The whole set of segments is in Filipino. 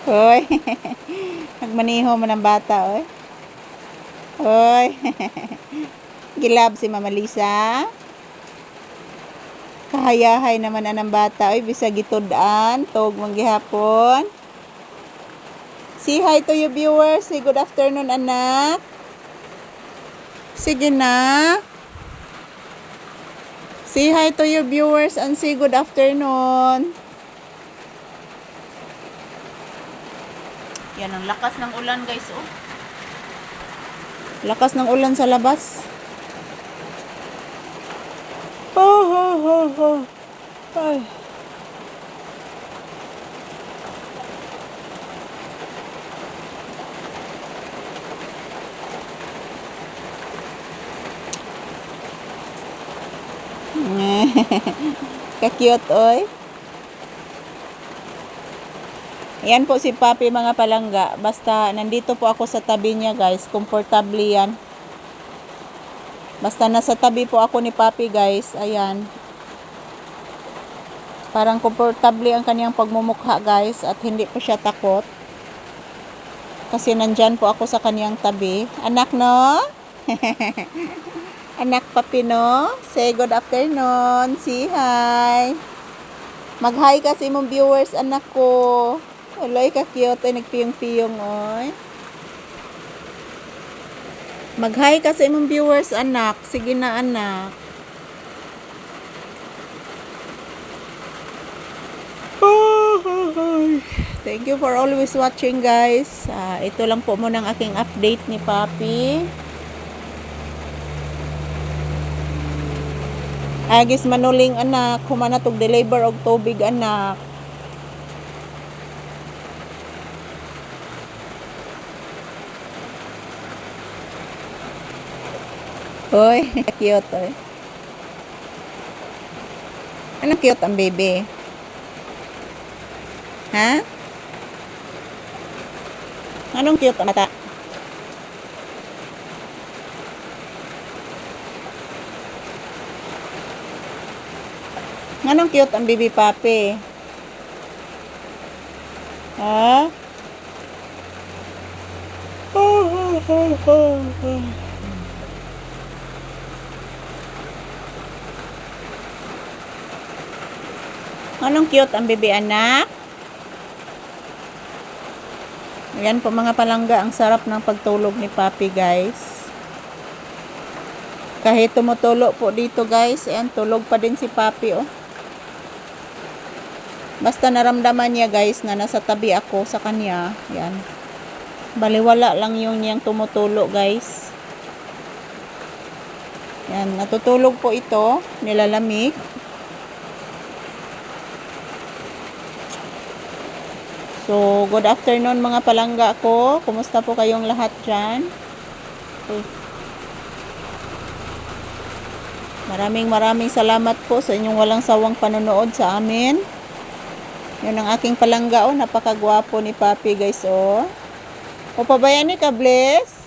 Hoy. Nagmaniho man ang bata, oy. Hoy. Gilab si Mama Lisa. Kahayahay naman anang bata, oy. Bisa gitudan. Tog manggihapon. Say hi to your viewers. Say good afternoon, anak. Sige na. Say hi to your viewers and say good afternoon. Yan ang lakas ng ulan, guys, oh. Lakas ng ulan sa labas. Ay. Ka-cute, oy. Yan po si Papi, mga palangga. Basta nandito po ako sa tabi niya, guys. Komportable yan. Basta nasa tabi po ako ni Papi, guys. Ayan. Parang komportable ang kanyang pagmumukha, guys. At hindi po siya takot. Kasi nandyan po ako sa kanyang tabi. Anak, no? Anak, Papi, no? Say good afternoon. Say hi. Mag-hi kasi mong viewers, anak ko. Aloy, ka-cute. Ay, nagpiyong-piyong, oy. Mag-hi kasi mong viewers, anak. Sige na, anak. Thank you for always watching, guys. Ito lang po muna ang aking update ni Papi. Agis manuling, anak. Humanatog deliver og tubig, anak. Hoy, cute, oy. Ano cute ang baby? Ha? Anong cute ang mata? Anong cute ang baby Papi? Ha? Anong cute ang baby, anak? Ayan po, mga palangga, ang sarap ng pagtulog ni Papi, guys. Kahit tumutulo po dito, guys, ayan, tulog pa din si Papi, oh. Basta naramdaman niya, guys, na nasa tabi ako sa kanya. Ayan. Baliwala lang yung niyang tumutulo, guys. Ayan, natutulog po ito, nilalamig. So, good afternoon, mga palangga ko. Kumusta po kayong lahat dyan? Okay. Maraming salamat po sa inyong walang sawang panonood sa amin. Yun ang aking palangga, oh. Napakagwapo ni Papi, guys, oh. O, pabayan ni ka, Bless?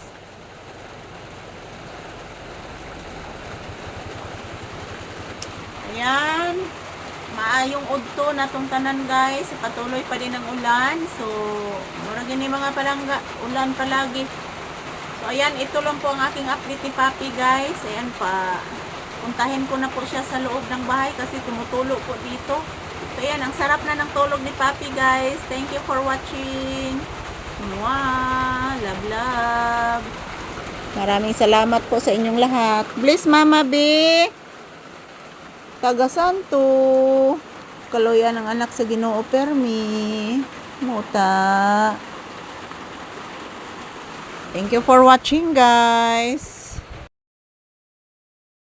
Ayan. Maayong udto na tong tanan, guys. Patuloy pa din ang ulan. So, mura gini mga palangga. Ulan palagi. So, ayan. Ito lang po ang aking update ni Papi, guys. Ayan pa. Puntahin ko na po siya sa loob ng bahay kasi tumutulo po dito. So, ayan. Ang sarap na ng tulog ni Papi, guys. Thank you for watching. Mwah! Love, love. Maraming salamat po sa inyong lahat. Bless, Mama B. Taga Santo. Kaloyan ng anak sa Ginoo Permi. Muta. Thank you for watching, guys.